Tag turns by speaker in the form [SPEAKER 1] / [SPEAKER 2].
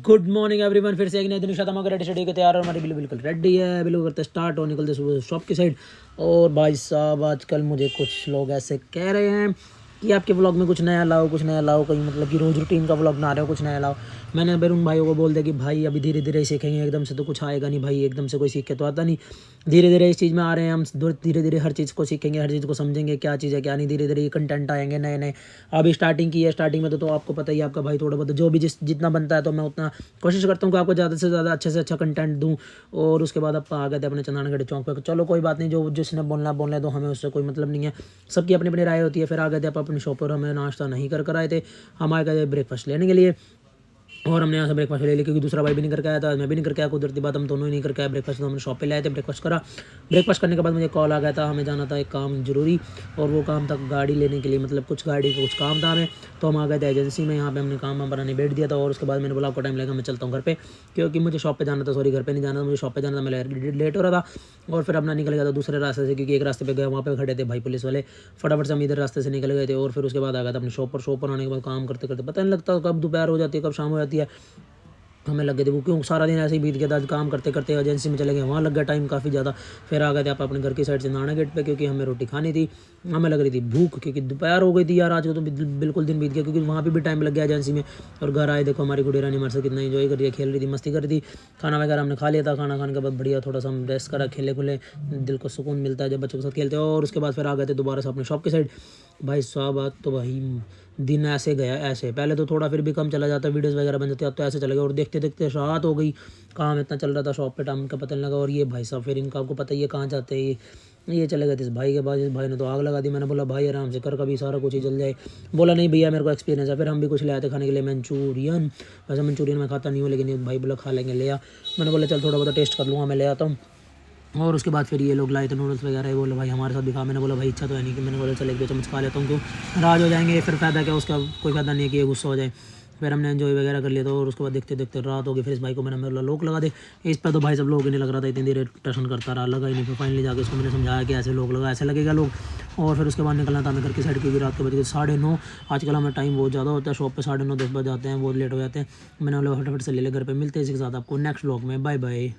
[SPEAKER 1] Good morning everyone. फिर से एक नए दिन खत्म होकर रेडी शेडी के तैयार और हमारी बिल्कुल रेडी है। बिल्कुल करते स्टार्ट और निकलते सुबह शॉप की साइड। और भाई साहब आजकल मुझे कुछ लोग ऐसे कह रहे हैं कि आपके व्लॉग में कुछ नया लाओ, कुछ नया लाओ, कहीं मतलब कि रोज़ रूटीन का व्लॉग बना रहे हो, कुछ नया लाओ। मैंने बेरुन भाइयों को बोल दिया कि भाई अभी धीरे धीरे सीखेंगे, एकदम से तो कुछ आएगा नहीं भाई, एकदम से कोई सीख के तो आता नहीं। धीरे धीरे इस चीज़ में आ रहे हैं हम, धीरे धीरे हर चीज़ को सीखेंगे, हर चीज़ को समझेंगे क्या चीज़ है क्या नहीं। धीरे धीरे ये कंटेंट आएंगे नए नए। अभी स्टार्टिंग की है, स्टार्टिंग में तो आपको पता ही है, आपका भाई थोड़ा बहुत जो भी जितना बनता है तो मैं उतना कोशिश करता हूँ कि आपको ज़्यादा से ज़्यादा अच्छे से अच्छा कंटेंट दूँ। और उसके बाद आप आ गए थे अपने चंदानगढ़ चौक पर। चलो कोई बात नहीं, जो जिसने बोलने दो, हमें उससे कोई मतलब नहीं है, सबकी अपनी अपनी राय होती है। फिर आ गए थे आप अपनी शॉप पर, हमें नाश्ता नहीं कर आए थे, हम आ गए थे ब्रेकफास्ट लेने के लिए। और हमने यहाँ से ब्रेकफास्ट ले लिया क्योंकि दूसरा भाई भी नहीं करके आया था, मैं भी नहीं करके आया। कुदरती बात हम दोनों ही नहीं करके आए ब्रेकफास्ट, तो हमने शॉप पे लाए थे, ब्रेकफास्ट करा। ब्रेकफास्ट करने के बाद मुझे कॉल आ गया था, हमें जाना था एक काम ज़रूरी। और वो काम था गाड़ी लेने के लिए, मतलब कुछ गाड़ी का कुछ काम था हमें। तो हम आ गए थे एजेंसी में, यहाँ पे हमने काम वाम बनाने बैठ दिया था। और उसके बाद मैंने बोला आपको टाइम लगेगा, मैं चलता हूँ घर पे, क्योंकि मुझे शॉप पे जाना था। सॉरी, घर पे नहीं जाना था, मुझे शॉप पे जाना था, मैं लेट हो रहा था। और फिर अपना निकल गया था दूसरे रास्ते से, क्योंकि एक रास्ते पे गए, वहाँ पे खड़े थे भाई पुलिस वाले। फटाफट से हम इधर रास्ते से निकल गए थे। और फिर उसके बाद आ गया था अपने शॉप पर आने के बाद काम करते करते पता नहीं लगता कब दोपहर हो जाती है, कब शाम हो जाती है। हमें लगे थे वो, क्यों सारा दिन ऐसे ही बीत गया था। काम करते करते एजेंसी में चले गए, वहाँ लग गया टाइम काफ़ी ज़्यादा। फिर आ गए थे आप अपने घर की साइड से नाना गेट पे, क्योंकि हमें रोटी खानी थी। हमें लग रही थी भूख, क्योंकि दोपहर हो गई थी यार। आज को तो बिल्कुल दिन बीत गया, क्योंकि वहाँ पे भी टाइम लग गया एजेंसी में। और घर आए, देखो हमारी गुड़िया रानी हमारे से कितना इंजॉय कर रही है, खेल रही थी, मस्ती कर रही थी। खाना वगैरह हमने खा लिया था, खाना खाने के बाद बढ़िया थोड़ा सा हम रेस्ट करा, खेले खुले, दिल को सुकून मिलता है जब बच्चों के साथ खेलते हैं। और उसके बाद फिर आ गए थे दोबारा से अपने शॉप की साइड। भाई साहब आज तो भाई दिन ऐसे गया ऐसे, पहले तो थोड़ा फिर भी कम चला जाता, वीडियोस वगैरह बन जाती, अब तो ऐसे चले गए। और देखते देखते रात हो गई, काम इतना चल रहा था शॉप पे, टाइम का पता नहीं लगा। और ये भाई साहब फिर इनका आपको पता ही है कहाँ जाते हैं ये चले गए थे इस भाई के पास। इस भाई ने तो आग लगा दी। मैंने बोला भाई आराम से कर, कभी सारा कुछ ही जल जाए। बोला नहीं भैया मेरे को एक्सपीरियंस है। फिर हम भी कुछ ले आए थे खाने के लिए, मंचूरियन। वैसे मंचूरियन मैं खाता नहीं हूँ, लेकिन ये भाई बोला खा लेंगे, ले आ। मैंने बोला चल थोड़ा बहुत टेस्ट कर लूँगा, मैं ले आता हूँ। और उसके बाद फिर ये लोग लाए थे नूडल्स वगैरह, बोले भाई हमारे साथ भी खा। मैंने बोला भाई इच्छा तो है नहीं, कि मैंने बोला चल एक दो चम्मच खा लेता हूँ, क्यों नाराज हो जाएंगे, फिर फ़ायदा क्या, उसका कोई फ़ायदा नहीं है कि ये गुस्सा हो जाए। फिर हमने एंजॉय वगैरह कर लिया था। और उसके बाद देखते देखते रात हो गई। फिर इस भाई को मैंने बोला लोक लगा दे। इस पर तो भाई सब लोग ही नहीं लग रहा था, इतनी देर टशन करता रहा, लगा ही नहीं। फिर फाइनली जाकर उसको मैंने समझाया कि ऐसे लोग लगा, ऐसे लगेगा लोग। और फिर उसके बाद निकलना था हमें घर की साइड, क्योंकि रात के बज गए 9:30। आजकल हमें टाइम बहुत ज़्यादा होता है, शॉप पे 9:30 10 बज जाते हैं, बहुत लेट हो जाते हैं। मैंने बोला फटाफट से ले ले घर पे। मिलते हैं इसी के साथ आपको नेक्स्ट व्लॉग में, बाय बाय।